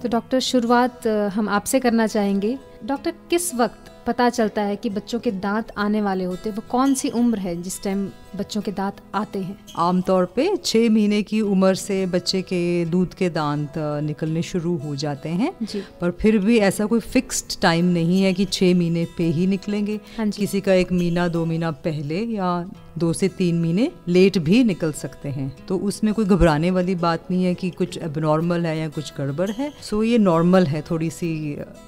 तो डॉक्टर, शुरुआत हम आपसे करना चाहेंगे। डॉक्टर, किस वक्त पता चलता है कि बच्चों के दांत आने वाले होते हैं? वो कौन सी उम्र है जिस टाइम बच्चों के दांत आते हैं? आमतौर पे 6 महीने की उम्र से बच्चे के दूध के दांत निकलने शुरू हो जाते हैं जी। पर फिर भी ऐसा कोई फिक्स्ड टाइम नहीं है कि 6 महीने पे ही निकलेंगे। हाँ जी। किसी का 1 महीना 2 महीना पहले या 2 से 3 महीने लेट भी निकल सकते हैं, तो उसमें कोई घबराने वाली बात नहीं है कि कुछ एबनॉर्मल है या कुछ गड़बड़ है। सो ये नॉर्मल है, थोड़ी सी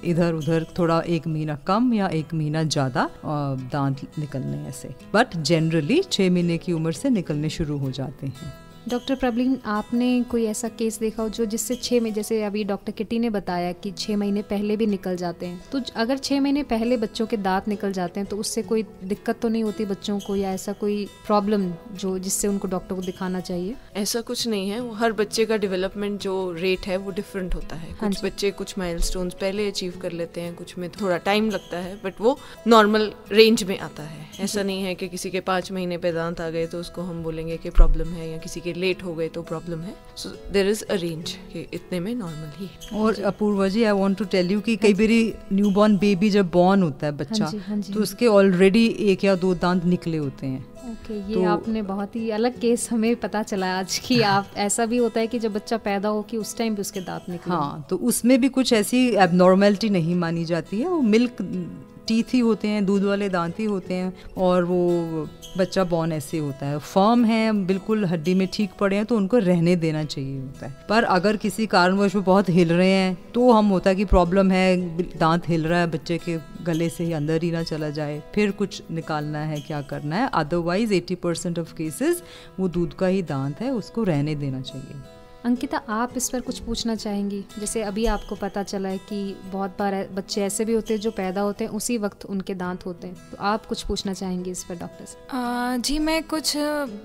इधर उधर, थोड़ा 1 महीना कम या 1 महीना ज़्यादा दांत निकलने ऐसे, बट जनरली 6 महीने की उम्र से निकलने शुरू हो जाते हैं। डॉक्टर प्रबलीन, आपने कोई ऐसा केस देखा हो जो जिससे 6 में, जैसे अभी डॉक्टर किटी ने बताया कि 6 महीने पहले भी निकल जाते हैं, तो अगर 6 महीने पहले बच्चों के दांत निकल जाते हैं तो उससे कोई दिक्कत तो नहीं होती बच्चों को, या ऐसा कोई प्रॉब्लम जो जिससे उनको डॉक्टर को दिखाना चाहिए? ऐसा कुछ नहीं है, हर बच्चे का डेवलपमेंट जो रेट है वो डिफरेंट होता है। कुछ बच्चे कुछ माइलस्टोन्स पहले अचीव कर लेते हैं, कुछ में थोड़ा टाइम लगता है, बट वो नॉर्मल रेंज में आता है। ऐसा नहीं है कि किसी के 5 महीने पे दांत आ गए तो उसको हम बोलेंगे कि प्रॉब्लम है, या किसी के लेट हो गए तो प्रॉब्लम है। So there is a range कि इतने में नॉर्मल ही है। और Apurva ji, I want to tell you कि कई बारी न्यूबॉर्न बेबी जब बॉर्न होता है बच्चा, तो उसके ऑलरेडी 1 या 2 दांत निकले होते हैं। ओके, ये आपने बहुत ही अलग केस हमें पता चला आज कि आप ऐसा भी होता है कि जब बच्चा पैदा हो कि उस टाइम भी उसके दांत निकले। हाँ, तो उसमें भी कुछ ऐसी एबनॉर्मेलिटी नहीं मानी जाती है। वो मिल्क टीथ ही होते हैं, दूध वाले दांत ही होते हैं, और वो बच्चा बॉर्न ऐसे होता है, फर्म है, बिल्कुल हड्डी में ठीक पड़े हैं, तो उनको रहने देना चाहिए होता है। पर अगर किसी कारणवश वो बहुत हिल रहे हैं तो हम होता है कि प्रॉब्लम है, दांत हिल रहा है, बच्चे के गले से ही अंदर ही ना चला जाए, फिर कुछ निकालना है, क्या करना है। अदरवाइज 80% ऑफ केसेस वो दूध का ही दांत है, उसको रहने देना चाहिए। अंकिता, आप इस पर कुछ पूछना चाहेंगी? जैसे अभी आपको पता चला है कि बहुत बार बच्चे ऐसे भी होते हैं जो पैदा होते हैं उसी वक्त उनके दांत होते हैं, तो आप कुछ पूछना चाहेंगी इस पर डॉक्टर से? जी, मैं कुछ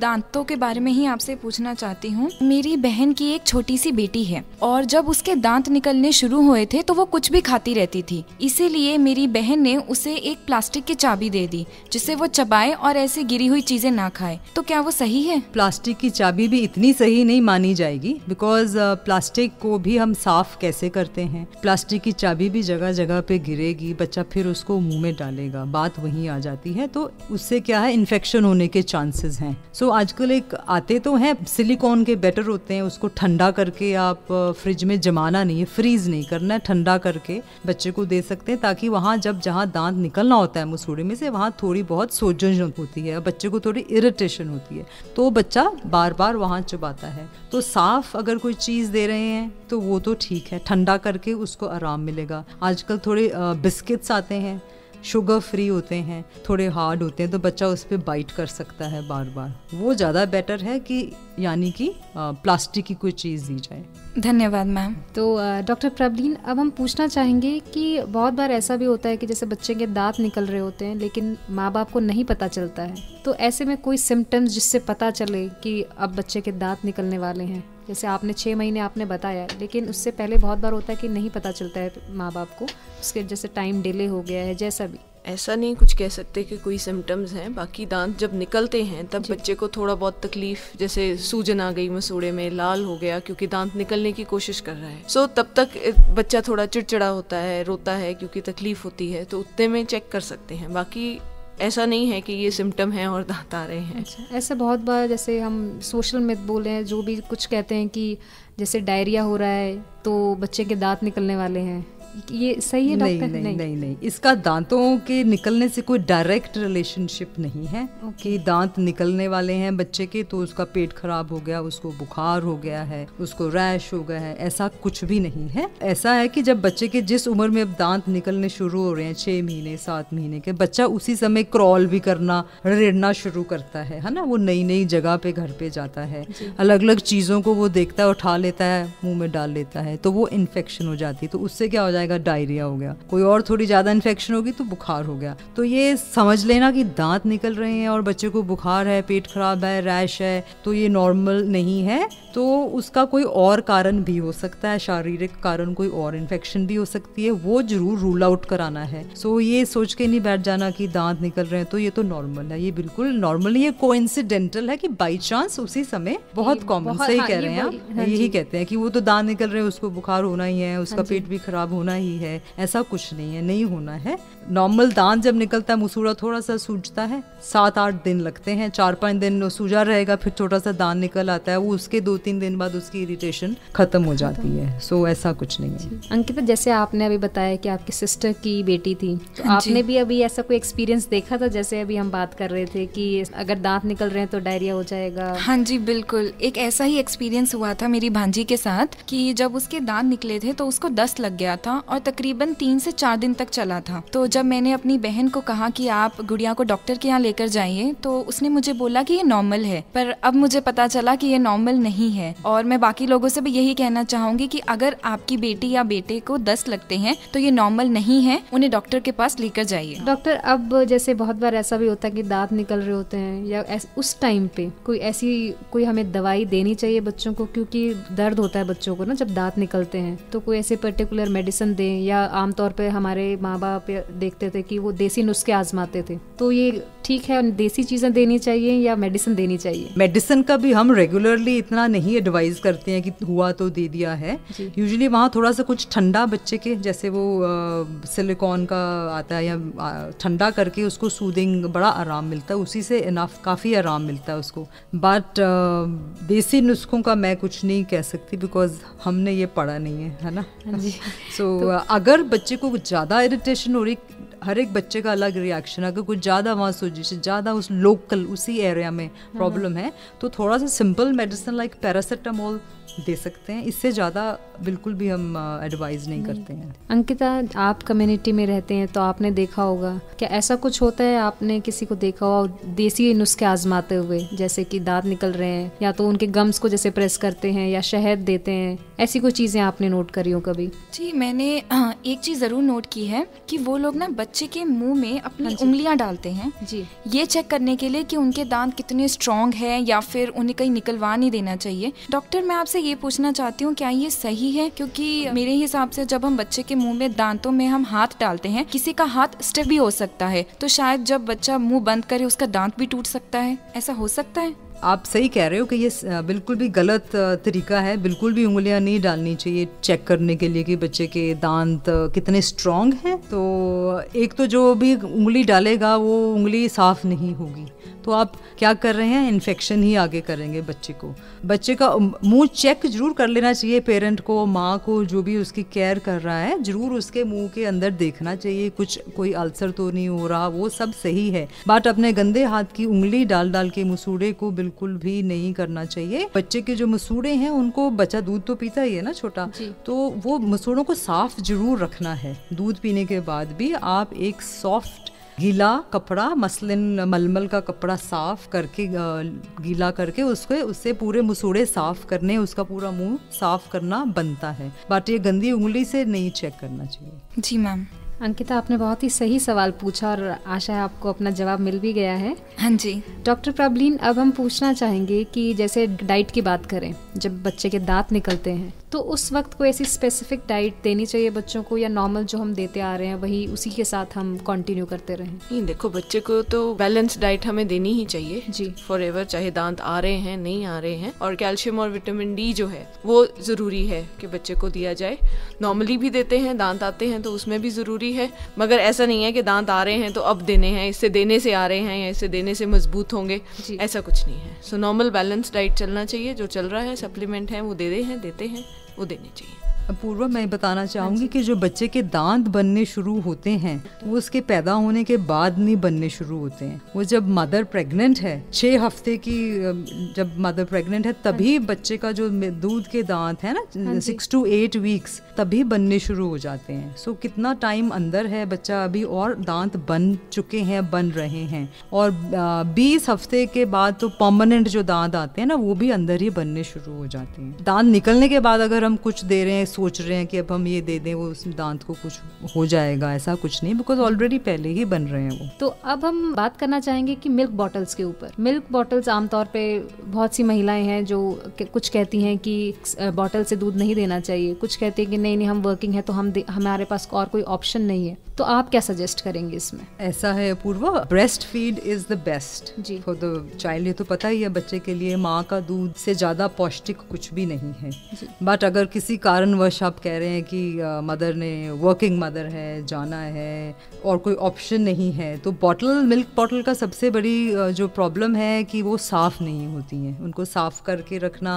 दांतों के बारे में ही आपसे पूछना चाहती हूँ। मेरी बहन की एक छोटी सी बेटी है, और जब उसके दांत निकलने शुरू हुए थे तो वो कुछ भी खाती रहती थी, इसीलिए मेरी बहन ने उसे एक प्लास्टिक की चाबी दे दी जिससे वो चबाए और ऐसे गिरी हुई चीजें ना खाए। तो क्या वो सही है? प्लास्टिक की चाबी भी इतनी सही नहीं मानी जाएगी, बिकॉज प्लास्टिक को भी हम साफ कैसे करते हैं। प्लास्टिक की चाबी भी जगह जगह पे गिरेगी, बच्चा फिर उसको मुंह में डालेगा, बात वहीं आ जाती है, तो उससे क्या है, इन्फेक्शन होने के चांसेस हैं। सो आजकल एक आते तो हैं सिलिकॉन के, बेटर होते हैं, उसको ठंडा करके आप फ्रिज में जमाना नहीं है, फ्रीज नहीं करना है, ठंडा करके बच्चे को दे सकते हैं, ताकि वहाँ जहाँ दांत निकलना होता है मसूड़े में से, वहाँ थोड़ी बहुत सोजन होती है, बच्चे को थोड़ी इरिटेशन होती है, तो बच्चा बार बार वहाँ चबाता है। तो साफ अगर कोई चीज़ दे रहे हैं तो वो तो ठीक है, ठंडा करके उसको आराम मिलेगा। आजकल थोड़े बिस्किट्स आते हैं, शुगर फ्री होते हैं, थोड़े हार्ड होते हैं, तो बच्चा उस पर बाइट कर सकता है बार बार, वो ज़्यादा बेटर है कि यानी कि प्लास्टिक की कोई चीज़ दी जाए। धन्यवाद मैम। तो डॉक्टर प्रबलीन, अब हम पूछना चाहेंगे कि बहुत बार ऐसा भी होता है कि जैसे बच्चे के दांत निकल रहे होते हैं लेकिन माँ बाप को नहीं पता चलता है, तो ऐसे में कोई सिम्टम्स जिससे पता चले कि अब बच्चे के दांत निकलने वाले हैं? जैसे आपने 6 महीने आपने बताया, लेकिन उससे पहले बहुत बार होता है कि नहीं पता चलता है माँ बाप को, उसके जैसे टाइम डिले हो गया है, जैसा भी। ऐसा नहीं कुछ कह सकते कि कोई सिम्टम्स हैं। बाकी दांत जब निकलते हैं तब बच्चे को थोड़ा बहुत तकलीफ, जैसे सूजन आ गई मसूड़े में, लाल हो गया क्योंकि दांत निकलने की कोशिश कर रहा है, सो तब तक बच्चा थोड़ा चिड़चिड़ा होता है, रोता है क्योंकि तकलीफ होती है, तो उतने में चेक कर सकते हैं। बाकी ऐसा नहीं है कि ये सिम्टम है और दांत आ रहे हैं। अच्छा, ऐसे बहुत बार जैसे हम सोशल मिथ बोल रहे हैं, जो भी कुछ कहते हैं कि जैसे डायरिया हो रहा है तो बच्चे के दांत निकलने वाले हैं, ये सही है डॉक्टर? नहीं, इसका दांतों के निकलने से कोई डायरेक्ट रिलेशनशिप नहीं है कि दांत निकलने वाले हैं बच्चे के तो उसका पेट खराब हो गया, उसको बुखार हो गया है, उसको रैश हो गया है, ऐसा कुछ भी नहीं है। ऐसा है कि जब बच्चे के जिस उम्र में अब दांत निकलने शुरू हो रहे हैं, 6 महीने 7 महीने के, बच्चा उसी समय क्रॉल भी करना, रेड़ना शुरू करता है ना, वो नई नई जगह पे घर पे जाता है, अलग अलग चीज़ों को वो देखता है, उठा लेता है, मुँह में डाल लेता है, तो वो इन्फेक्शन हो जाती है। तो उससे क्या हो जाएगा, जाएगा डायरिया हो गया, कोई और थोड़ी ज़्यादा इन्फेक्शन होगी तो बुखार हो गया। तो ये समझ लेना कि दांत निकल रहे हैं और बच्चे को बुखार है, पेट खराब है, रैश है, तो ये नॉर्मल नहीं है। तो उसका कोई और कारण भी हो सकता है, शारीरिक कारण, कोई और इन्फेक्शन भी हो सकती है, वो जरूर रूल आउट कराना है। सो ये सोच के नहीं बैठ जाना कि दांत निकल रहे हैं तो ये तो नॉर्मल है, ये बिल्कुल नॉर्मल नहीं है, कोइंसिडेंटल है कि बाई चांस उसी समय बहुत कॉमन, सही कह रहे हैं आप, यही कहते हैं कि वो तो दांत निकल रहे हैं, उसको बुखार होना ही है, उसका पेट भी खराब होना ही है, ऐसा कुछ नहीं है, नहीं होना है। नॉर्मल दांत जब निकलता है मुसूड़ा थोड़ा सा सूजता है, 7-8 दिन लगते हैं, 4-5 दिन सूजा रहेगा, फिर छोटा सा दांत निकल आता है, वो उसके 2-3 दिन बाद उसकी इरिटेशन खत्म हो जाती है। सो ऐसा कुछ नहीं है। अंकिता, जैसे आपने अभी बताया कि आपकी सिस्टर की बेटी थी, तो आपने भी अभी ऐसा कोई एक्सपीरियंस देखा था? जैसे अभी हम बात कर रहे थे कि अगर दांत निकल रहे हैं तो डायरिया हो जाएगा। हाँ जी बिल्कुल, एक ऐसा ही एक्सपीरियंस हुआ था मेरी भांजी के साथ कि जब उसके दांत निकले थे तो उसको दस्त लग गया था और तकरीबन 3 से 4 दिन तक चला था। तो जब मैंने अपनी बहन को कहा कि आप गुड़िया को डॉक्टर के यहाँ लेकर जाइए, तो उसने मुझे बोला कि ये नॉर्मल है, पर अब मुझे पता चला कि ये नॉर्मल नहीं है। और मैं बाकी लोगों से भी यही कहना चाहूंगी कि अगर आपकी बेटी या बेटे को दस्त लगते हैं तो ये नॉर्मल नहीं है, उन्हें डॉक्टर के पास लेकर जाइए। डॉक्टर, अब जैसे बहुत बार ऐसा भी होता है कि दांत निकल रहे होते हैं, या उस टाइम पे कोई हमें दवाई देनी चाहिए बच्चों को, क्योंकि दर्द होता है बच्चों को ना जब दांत निकलते हैं, तो कोई ऐसे पर्टिकुलर मेडिसिन दें? या आमतौर पे हमारे माँ बाप देखते थे कि वो देसी नुस्खे आजमाते थे, तो ये ठीक है, देसी चीजें देनी चाहिए या मेडिसिन देनी चाहिए? मेडिसिन का भी हम रेगुलरली इतना नहीं एडवाइज करते हैं कि हुआ तो दे दिया है। यूजुअली वहाँ थोड़ा सा कुछ ठंडा बच्चे के, जैसे वो सिलिकॉन का आता है, या ठंडा करके उसको सूदिंग, बड़ा आराम मिलता है, उसी से इनफ काफ़ी आराम मिलता है उसको। बट देसी नुस्खों का मैं कुछ नहीं कह सकती, बिकॉज हमने ये पढ़ा नहीं है ना। सो अगर बच्चे को ज़्यादा इरिटेशन हो रही, हर एक बच्चे का अलग रिएक्शन, अगर कुछ ज़्यादा वहाँ सोजिश, ज़्यादा उस लोकल उसी एरिया में प्रॉब्लम है, तो थोड़ा सा सिंपल मेडिसिन लाइक पैरासीटामोल दे सकते हैं, इससे ज़्यादा बिल्कुल भी हम एडवाइज नहीं करते हैं। अंकिता, आप कम्युनिटी में रहते हैं तो आपने देखा होगा, क्या ऐसा कुछ होता है, आपने किसी को देखा हो देसी नुस्खे आजमाते हुए, जैसे कि दांत निकल रहे हैं या तो उनके गम्स को जैसे प्रेस करते हैं या शहद देते हैं, ऐसी कोई चीज़ें आपने नोट करी हो कभी? जी, मैंने एक चीज़ ज़रूर नोट की है कि वो लोग ना बच्चे के मुंह में अपनी उंगलियां डालते हैं जी, ये चेक करने के लिए कि उनके दांत कितने स्ट्रॉन्ग है या फिर उन्हें कहीं निकलवा नहीं देना चाहिए। डॉक्टर, मैं आपसे ये पूछना चाहती हूँ, क्या ये सही है? क्योंकि मेरे हिसाब से जब हम बच्चे के मुंह में दांतों में हम हाथ डालते हैं, किसी का हाथ स्टिफ भी हो सकता है, तो शायद जब बच्चा मुंह बंद करे उसका दांत भी टूट सकता है, ऐसा हो सकता है? आप सही कह रहे हो कि ये बिल्कुल भी गलत तरीका है, बिल्कुल भी उंगलियां नहीं डालनी चाहिए चेक करने के लिए कि बच्चे के दांत कितने स्ट्रॉन्ग हैं। तो एक तो जो भी उंगली डालेगा वो उंगली साफ नहीं होगी, तो आप क्या कर रहे हैं, इन्फेक्शन ही आगे करेंगे बच्चे को। बच्चे का मुंह चेक जरूर कर लेना चाहिए, पेरेंट को, माँ को, जो भी उसकी केयर कर रहा है, जरूर उसके मुंह के अंदर देखना चाहिए कुछ कोई अल्सर तो नहीं हो रहा, वो सब सही है। बट अपने गंदे हाथ की उंगली डाल के मसूड़े को बिल्कुल भी नहीं करना चाहिए। बच्चे के जो मसूड़े हैं उनको, बच्चा दूध तो पीता ही है ना छोटा, तो वो मसूड़ों को साफ जरूर रखना है। दूध पीने के बाद भी आप एक सॉफ्ट गीला कपड़ा, मसलिन मलमल का कपड़ा साफ करके, गीला करके उससे पूरे मसूड़े साफ करने, उसका पूरा मुंह साफ करना बनता है, बट ये गंदी उंगली से नहीं चेक करना चाहिए। जी मैम। अंकिता, आपने बहुत ही सही सवाल पूछा और आशा है आपको अपना जवाब मिल भी गया है। हाँ जी। डॉक्टर प्रॉब्लिन, अब हम पूछना चाहेंगे कि जैसे डाइट की बात करें, जब बच्चे के दांत निकलते हैं तो उस वक्त कोई ऐसी स्पेसिफिक डाइट देनी चाहिए बच्चों को, या नॉर्मल जो हम देते आ रहे हैं वही उसी के साथ हम कंटिन्यू करते रहें? नहीं, देखो, बच्चे को तो बैलेंस डाइट हमें देनी ही चाहिए जी, फॉर एवर, चाहे दांत आ रहे हैं नहीं आ रहे हैं। और कैल्शियम और विटामिन डी जो है वो ज़रूरी है कि बच्चे को दिया जाए। नॉर्मली भी देते हैं, दांत आते हैं तो उसमें भी ज़रूरी है, मगर ऐसा नहीं है कि दांत आ रहे हैं तो अब देने हैं, इससे देने से आ रहे हैं या इससे देने से मजबूत होंगे, ऐसा कुछ नहीं है। सो नॉर्मल बैलेंस डाइट चलना चाहिए, जो चल रहा है, सप्लीमेंट है वो देते हैं, वो देने चाहिए। पूर्व मैं बताना चाहूँगी कि जो बच्चे के दांत बनने शुरू होते हैं वो उसके पैदा होने के बाद नहीं बनने शुरू होते हैं, वो जब मदर प्रेग्नेंट है, 6 हफ्ते की जब मदर प्रेग्नेंट है तभी बच्चे का जो दूध के दांत है ना, 6 to 8 वीक्स तभी बनने शुरू हो जाते हैं। सो कितना टाइम अंदर है बच्चा अभी, और दांत बन चुके हैं, बन रहे हैं, और 20 हफ्ते के बाद तो परमानेंट जो दांत आते हैं ना वो भी अंदर ही बनने शुरू हो जाते हैं। दांत निकलने के बाद अगर हम कुछ दे रहे हैं, सोच रहे हैं कि अब हम ये दे दें वो उस दांत को कुछ हो जाएगा, ऐसा कुछ नहीं, बिकॉज ऑलरेडी पहले ही बन रहे हैं वो। तो अब हम बात करना चाहेंगे कि मिल्क बॉटल्स के ऊपर। मिल्क बॉटल्स आमतौर पे बहुत सी महिलाएं हैं जो कुछ कहती हैं कि बॉटल से दूध नहीं देना चाहिए, कुछ कहते हैं कि नहीं हम वर्किंग है तो हमारे पास और कोई ऑप्शन नहीं है, तो आप क्या सजेस्ट करेंगे इसमें? ऐसा है Purva, breast feed is the best जी। For the child. ये तो पता ही है बच्चे के लिए माँ का दूध से ज़्यादा पौष्टिक कुछ भी नहीं है। बट अगर किसी कारणवश आप कह रहे हैं कि मदर ने वर्किंग मदर है, जाना है और कोई ऑप्शन नहीं है, तो मिल्क बॉटल का सबसे बड़ी जो प्रॉब्लम है कि वो साफ़ नहीं होती हैं। उनको साफ़ करके रखना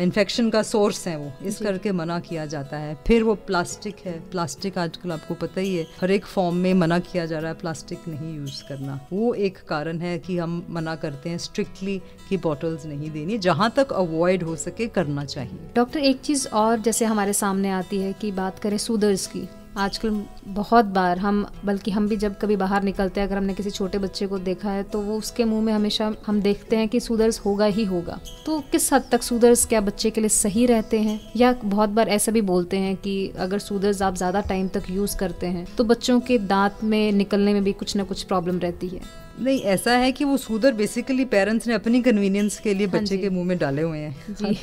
इन्फेक्शन का सोर्स है वो, इस करके मना किया जाता है। फिर वो प्लास्टिक है, प्लास्टिक आजकल आपको पता ही है हर एक फॉर्म में मना किया जा रहा है प्लास्टिक नहीं यूज़ करना। वो एक कारण है कि हम मना करते हैं स्ट्रिक्टली कि बॉटल्स नहीं देनी, जहाँ तक अवॉइड हो सके करना चाहिए। डॉक्टर एक चीज़ और जैसे हमारे सामने आती है कि बात करें सूदर्स की, आजकल बहुत बार बल्कि हम भी जब कभी बाहर निकलते हैं, अगर हमने किसी छोटे बच्चे को देखा है तो वो उसके मुंह में हमेशा हम देखते हैं कि सूदर्स होगा ही होगा। तो किस हद तक सूदर्स क्या बच्चे के लिए सही रहते हैं, या बहुत बार ऐसा भी बोलते हैं कि अगर सूदर्स आप ज़्यादा टाइम तक यूज़ करते हैं तो बच्चों के दांत में निकलने में भी कुछ ना कुछ प्रॉब्लम रहती है? नहीं, ऐसा है कि वो सूदर बेसिकली पेरेंट्स ने अपनी कन्वीनियंस के लिए बच्चे के मुंह में डाले हुए हैं जी।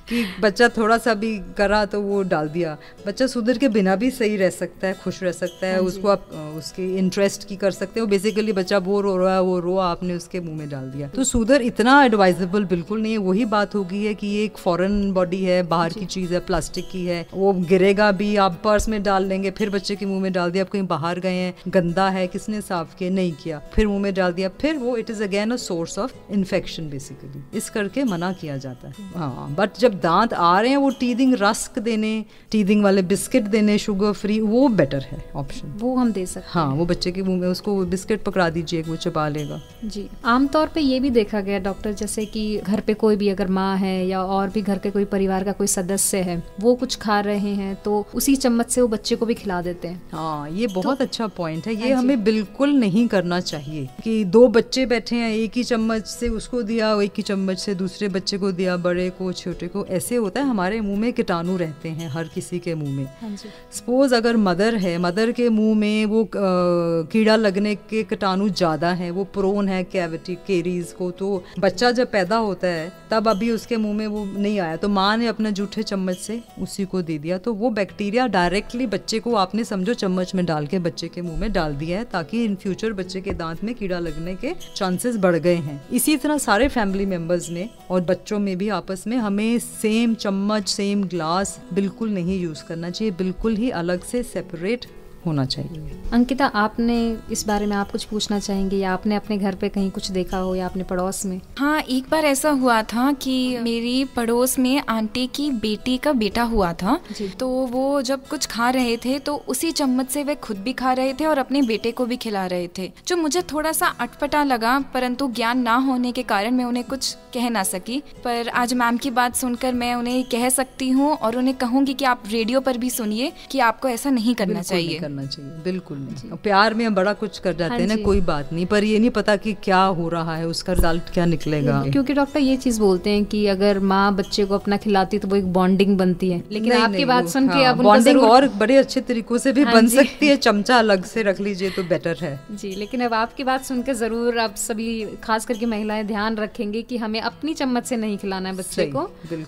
कि बच्चा थोड़ा सा भी करा तो वो डाल दिया। बच्चा सूदर के बिना भी सही रह सकता है, खुश रह सकता है, उसको आप उसके इंटरेस्ट की कर सकते हो। बेसिकली बच्चा बोर हो रहा है, वो रो, आपने उसके मुंह में डाल दिया, तो सूदर इतना एडवाइजेबल बिल्कुल नहीं है। वही बात होगी है कि ये एक फॉरेन बॉडी है, बाहर की चीज़ है, प्लास्टिक की है, वो गिरेगा भी, आप पर्स में डाल लेंगे, फिर बच्चे के मुंह में डाल दिया, आप कहीं बाहर गए हैं, गंदा है, किसने साफ किया, नहीं किया, फिर मुंह में डाल दिया, फिर वो it is again a source of infection basically, इस करके मना किया जाता है। हाँ, बट जब दांत आ रहे हैं वो टीदिंग रस्क देने, टीदिंग वाले बिस्किट देने शुगर फ्री, वो बेटर है ऑप्शन, वो हम दे सकते हैं। हाँ, वो बच्चे के मुंह में उसको बिस्किट पकड़ा दीजिए, वो चबा लेगा जी। आमतौर पे ये भी देखा गया डॉक्टर, जैसे कि घर पे कोई भी अगर माँ है या और भी घर के कोई परिवार का कोई सदस्य है, वो कुछ खा रहे हैं तो उसी चम्मच से वो बच्चे को भी खिला देते हैं। हाँ, ये बहुत अच्छा पॉइंट है। ये हमें बिल्कुल नहीं करना चाहिए कि दो बच्चे बैठे हैं, एक ही चम्मच से उसको दिया, एक ही चम्मच से दूसरे बच्चे को दिया, बड़े को छोटे को, ऐसे होता है। हमारे मुंह में कीटाणु रहते हैं, हर किसी के मुंह में। सपोज अगर मदर है, मदर के मुंह में वो कीड़ा लगने के कीटाणु ज्यादा है, वो प्रोन है कैविटी केरीज को, तो बच्चा जब पैदा होता है तब अभी उसके मुंह में वो नहीं आया, तो माँ ने अपने जूठे चम्मच से उसी को दे दिया, तो वो बैक्टीरिया डायरेक्टली बच्चे को, आपने समझो चम्मच में डाल के बच्चे के मुंह में डाल दिया है, ताकि इन फ्यूचर बच्चे के दांत में कीड़ा लगने के चांसेस बढ़ गए हैं। इसी तरह सारे फैमिली मेंबर्स में और बच्चों में भी आपस में हमें सेम चम्मच, सेम ग्लास बिल्कुल नहीं यूज करना चाहिए, बिल्कुल ही अलग से सेपरेट होना चाहिए। अंकिता, आपने इस बारे में आप कुछ पूछना चाहेंगे, या आपने अपने घर पे कहीं कुछ देखा हो या अपने पड़ोस में? हाँ, एक बार ऐसा हुआ था कि मेरी पड़ोस में आंटी की बेटी का बेटा हुआ था, तो वो जब कुछ खा रहे थे तो उसी चम्मच से वे खुद भी खा रहे थे और अपने बेटे को भी खिला रहे थे, जो मुझे थोड़ा सा अटपटा लगा, परंतु ज्ञान ना होने के कारण मैं उन्हें कुछ कह ना सकी। पर आज मैम की बात सुनकर मैं उन्हें कह सकती हूँ और उन्हें कहूँगी कि आप रेडियो पर भी सुनिए कि आपको ऐसा नहीं करना चाहिए। चाहिए, बिल्कुल नहीं। प्यार में हम बड़ा कुछ कर जाते हैं ना, कोई बात नहीं, पर ये नहीं पता कि क्या हो रहा है, उसका रिजल्ट क्या निकलेगा। क्योंकि डॉक्टर ये चीज बोलते हैं कि अगर माँ बच्चे को अपना खिलाती तो वो एक बॉन्डिंग बनती है, लेकिन आपकी बात सुन के अब बॉन्डिंग और बड़े अच्छे तरीकों से भी बन सकती है, चमचा अलग से रख लीजिए तो बेटर है जी। लेकिन अब आपकी बात सुनकर जरूर अब सभी खास करके महिलाएं ध्यान रखेंगे कि हमें अपनी चम्मच से नहीं खिलाना है बच्चे को,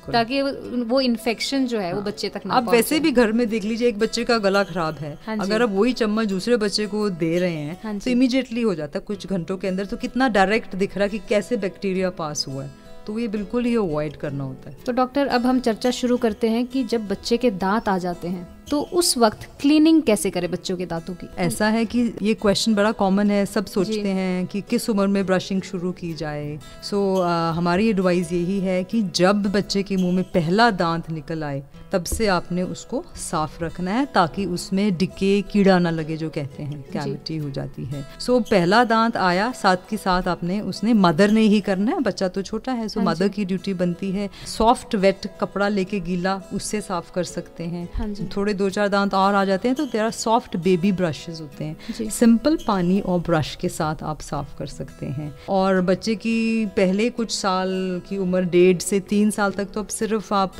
ताकि वो इन्फेक्शन जो है वो बच्चे तक ना पहुंचे। अब वैसे भी घर में देख लीजिए, एक बच्चे का गला खराब है, अगर अब वही चम्मच दूसरे बच्चे को दे रहे हैं तो इमीडिएटली हो जाता है कुछ घंटों के अंदर, तो कितना डायरेक्ट दिख रहा कि कैसे बैक्टीरिया पास हुआ है, तो ये बिल्कुल ही अवॉइड करना होता है। तो डॉक्टर, अब हम चर्चा शुरू करते हैं कि जब बच्चे के दांत आ जाते हैं तो उस वक्त क्लीनिंग कैसे करें बच्चों के दांतों की? ऐसा है कि ये क्वेश्चन बड़ा कॉमन है, सब सोचते हैं कि किस उम्र में ब्रशिंग शुरू की जाए। हमारी एडवाइस यही है कि जब बच्चे के मुंह में पहला दांत निकल आए तब से आपने उसको साफ रखना है, ताकि उसमें डिके, कीड़ा ना लगे, जो कहते हैं कैविटी हो जाती है। पहला दांत आया, साथ के साथ आपने उसने मदर ने ही करना है, बच्चा तो छोटा है, मदर की ड्यूटी बनती है। सॉफ्ट वेट कपड़ा लेके गीला, उससे साफ कर सकते हैं। थोड़े 2-4 दांत और आ जाते हैं तो तेरा सॉफ्ट बेबी ब्रशेस होते हैं, सिंपल पानी और ब्रश के साथ आप साफ कर सकते हैं। और बच्चे की पहले कुछ साल की उम्र 1.5 से 3 साल तक तो अब सिर्फ आप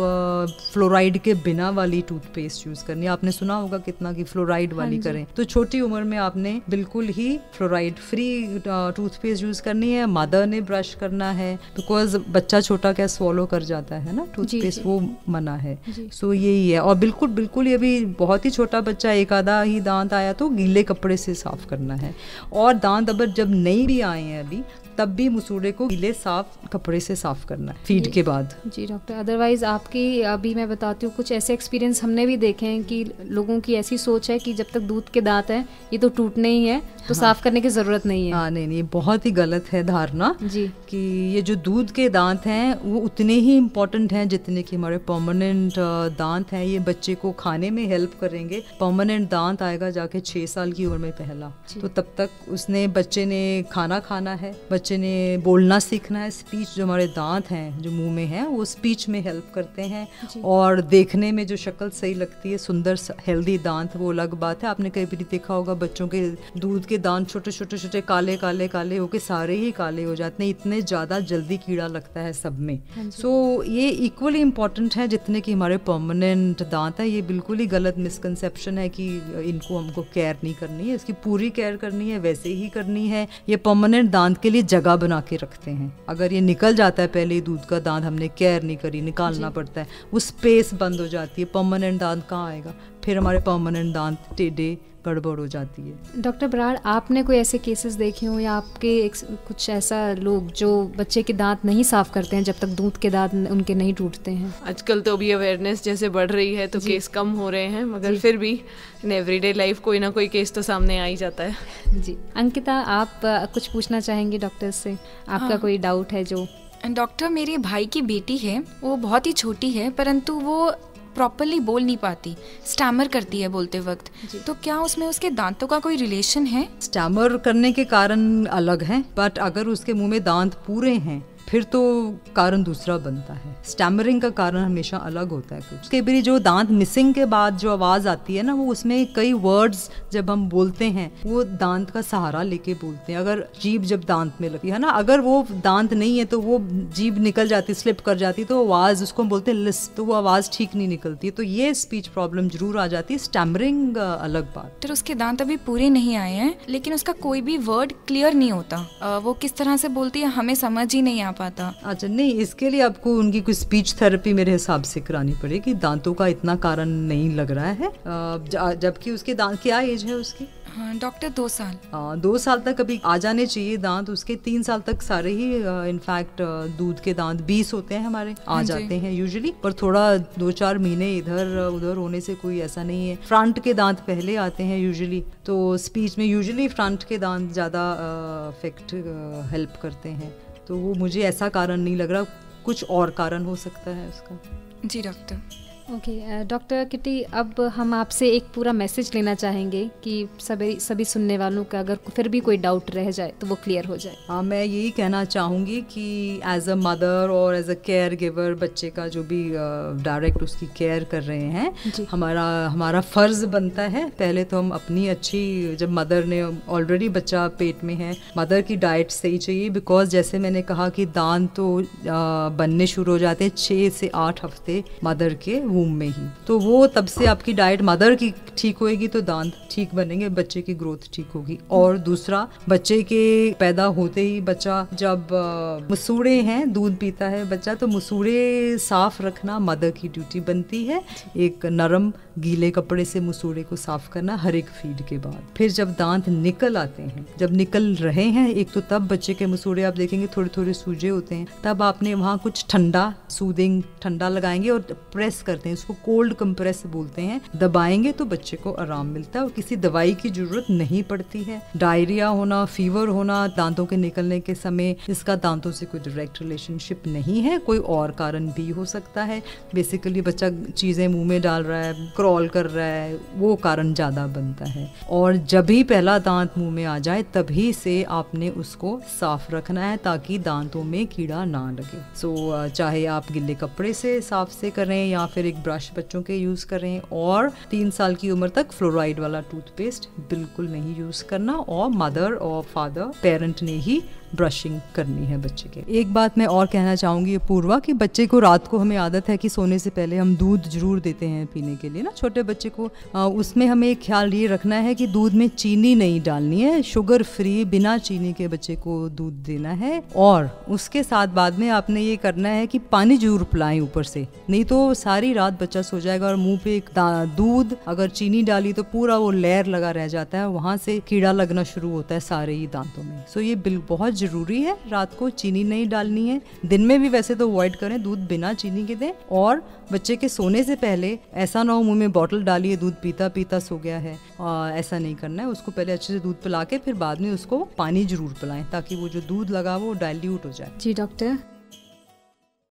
फ्लोराइड के बिना वाली टूथपेस्ट यूज करनी है। आपने सुना होगा कितना कि फ्लोराइड वाली करें, तो छोटी उम्र में आपने बिल्कुल ही फ्लोराइड फ्री टूथपेस्ट यूज करनी है। मदर ने ब्रश करना है, बिकॉज बच्चा छोटा क्या स्वॉलो कर जाता है ना टूथपेस्ट, वो मना है। सो यही है। और बिल्कुल ये भी बहुत ही छोटा बच्चा, एक आधा ही दांत आया तो गीले कपड़े से साफ करना है। और दांत अगर जब नहीं भी आए हैं अभी, तब भी मसूड़े को गीले साफ कपड़े से साफ करना है फीड के बाद। जी डॉक्टर, अदरवाइज आपकी अभी मैं बताती हूँ कुछ ऐसे एक्सपीरियंस हमने भी देखे हैं कि लोगों की ऐसी सोच है कि जब तक दूध के दांत हैं ये तो टूटने ही है, तो साफ करने की जरूरत नहीं है। हाँ नहीं, बहुत ही गलत है धारणा जी कि ये जो दूध के दांत हैं वो उतने ही इम्पोर्टेंट हैं जितने कि हमारे परमानेंट दांत हैं। ये बच्चे को खाने में हेल्प करेंगे। परमानेंट दांत आएगा जाके 6 साल की उम्र में पहला, तो तब तक बच्चे ने खाना खाना है, बच्चे ने बोलना सीखना है। स्पीच, जो हमारे दांत हैं जो मुंह में हैं वो स्पीच में हेल्प करते हैं। और देखने में जो शक्ल सही लगती है, सुंदर हेल्दी दांत, वो अलग बात है। आपने कई बार देखा होगा बच्चों के दूध के दांत छोटे काले होके सारे ही काले हो जाते हैं, इतने ज्यादा जल्दी कीड़ा लगता है सब में। सो ये इक्वली इम्पोर्टेंट है जितने कि हमारे परमानेंट दांत है। ये बिल्कुल ही गलत मिसकंसेप्शन है कि इनको हमको केयर नहीं करनी है, इसकी पूरी केयर करनी है, वैसे ही करनी है। ये परमानेंट दांत के लिए जगह बना के रखते हैं। अगर ये निकल जाता है पहले ही दूध का दांत, हमने केयर नहीं करी, निकालना पड़ता है, वो स्पेस बंद हो जाती है, परमानेंट दांत कहाँ आएगा, फिर हमारे परमानेंट दांत टेढ़े गड़बड़ हो जाती है। डॉक्टर बराड़, आपने कोई ऐसे केसेस देखे हो या आपके कुछ ऐसा लोग जो बच्चे के दांत नहीं साफ करते हैं जब तक दूध के दांत उनके नहीं टूटते हैं? आजकल तो अभी अवेयरनेस जैसे बढ़ रही है तो केस कम हो रहे हैं, मगर फिर भी इन एवरीडे लाइफ कोई ना कोई केस तो सामने आ ही जाता है। जी अंकिता, आप कुछ पूछना चाहेंगे डॉक्टर से? आपका कोई डाउट है? जो डॉक्टर, मेरे भाई की बेटी है, वो बहुत ही छोटी है परंतु वो प्रॉपरली बोल नहीं पाती, स्टैमर करती है बोलते वक्त, तो क्या उसमें उसके दांतों का कोई रिलेशन है? स्टैमर करने के कारण अलग हैं, बट अगर उसके मुंह में दांत पूरे हैं फिर तो कारण दूसरा बनता है। स्टैमरिंग का कारण हमेशा अलग होता है कुछ। कई बार जो दांत मिसिंग के बाद जो आवाज़ आती है ना, वो उसमें कई वर्ड्स जब हम बोलते हैं वो दांत का सहारा लेके बोलते हैं। अगर जीभ जब दांत में लगती है ना, अगर वो दांत नहीं है तो वो जीभ निकल जाती, स्लिप कर जाती, तो आवाज़ उसको हम बोलते हैं लिस्प, तो वो आवाज़ ठीक नहीं निकलती, तो ये स्पीच प्रॉब्लम जरूर आ जाती है। स्टैमरिंग अलग बात। तो उसके दांत अभी पूरे नहीं आए हैं लेकिन उसका कोई भी वर्ड क्लियर नहीं होता, वो किस तरह से बोलती है हमें समझ ही नहीं आ पाता। अच्छा, नहीं, इसके लिए आपको उनकी कुछ स्पीच थेरेपी मेरे हिसाब से करानी पड़ेगी। दांतों का इतना कारण नहीं लग रहा है, जबकि उसके दांत, क्या एज है उसकी? डॉक्टर 2 साल। 2 साल तक अभी आ जाने चाहिए दांत उसके। 3 साल तक सारे ही इनफैक्ट दूध के दांत 20 होते हैं हमारे, आ जाते हैं यूजुअली, पर थोड़ा 2-4 महीने इधर उधर होने से कोई ऐसा नहीं है। फ्रंट के दांत पहले आते हैं यूजुअली, तो स्पीच में यूजुअली फ्रंट के दांत ज़्यादा इफेक्ट हेल्प करते हैं, तो वो मुझे ऐसा कारण नहीं लग रहा, कुछ और कारण हो सकता है उसका। जी डॉक्टर। ओके डॉक्टर किटी, अब हम आपसे एक पूरा मैसेज लेना चाहेंगे कि सभी सुनने वालों का अगर फिर भी कोई डाउट रह जाए तो वो क्लियर हो जाए। हाँ, मैं यही कहना चाहूँगी कि एज अ मदर और एज अ केयर गिवर, बच्चे का जो भी डायरेक्ट उसकी केयर कर रहे हैं, हमारा फ़र्ज़ बनता है पहले तो हम अपनी अच्छी, जब मदर ने ऑलरेडी बच्चा पेट में है, मदर की डाइट सही चाहिए, बिकॉज जैसे मैंने कहा कि दांत तो बनने शुरू हो जाते हैं 6 से 8 हफ्ते मदर के वूम में ही, तो वो तब से आपकी डाइट मदर की ठीक होएगी तो दांत ठीक बनेंगे, बच्चे की ग्रोथ ठीक होगी। और दूसरा, बच्चे के पैदा होते ही बच्चा जब मसूड़े हैं, दूध पीता है बच्चा, तो मसूड़े साफ रखना मदर की ड्यूटी बनती है। एक नरम गीले कपड़े से मसूड़े को साफ करना हर एक फीड के बाद। फिर जब दांत निकल आते हैं, जब निकल रहे हैं एक, तो तब बच्चे के मसूड़े आप देखेंगे थोड़े थोड़े सूजे होते हैं, तब आपने वहाँ कुछ ठंडा, सूदिंग ठंडा लगाएंगे और प्रेस करते हैं, उसको कोल्ड कंप्रेस बोलते हैं, दबाएंगे तो बच्चे को आराम मिलता है और किसी दवाई की जरूरत नहीं पड़ती है। डायरिया होना, फीवर होना दांतों के निकलने के समय, इसका दांतों से कोई डायरेक्ट रिलेशनशिप नहीं है, कोई और कारण भी हो सकता है। बेसिकली बच्चा चीज़ें मुंह में डाल रहा है, क्रॉल कर रहा है, वो कारण ज़्यादा बनता है। और जब भी पहला दांत मुंह में आ जाए तभी से आपने उसको साफ रखना है ताकि दांतों में कीड़ा ना लगे। सो चाहे आप गिल्ले कपड़े से साफ से करें या फिर एक एक ब्रश बच्चों के यूज़ करें, और 3 साल की उम्र तक फ्लोराइड वाला टूथपेस्ट बिल्कुल नहीं यूज़ करना, और मदर और फादर पेरेंट ने ही ब्रशिंग करनी है बच्चे के। एक बात मैं और कहना चाहूँगी पूर्वा, कि बच्चे को रात को हमें आदत है कि सोने से पहले हम दूध जरूर देते हैं पीने के लिए ना, छोटे बच्चे को। उसमें हमें एक ख्याल ये रखना है कि दूध में चीनी नहीं डालनी है, शुगर फ्री बिना चीनी के बच्चे को दूध देना है। और उसके साथ बाद में आपने ये करना है कि पानी जरूर पिलाएं ऊपर से, नहीं तो सारी रात बच्चा सो जाएगा और मुंह पे दूध अगर चीनी डाली तो पूरा वो लेयर लगा रह जाता है, वहाँ से कीड़ा लगना शुरू होता है सारे ही दांतों में। सो ये बहुत जरूरी है, रात को चीनी नहीं डालनी है। दिन में भी वैसे तो अवॉइड करें, दूध बिना चीनी के दें। और बच्चे के सोने से पहले ऐसा ना हो मुंह में बॉटल डाली है, दूध पीता पीता सो गया है, ऐसा नहीं करना है। उसको पहले अच्छे से दूध पिला के फिर बाद में उसको पानी जरूर पिलाएं, ताकि वो जो दूध लगा वो डाइल्यूट हो जाए। जी डॉक्टर,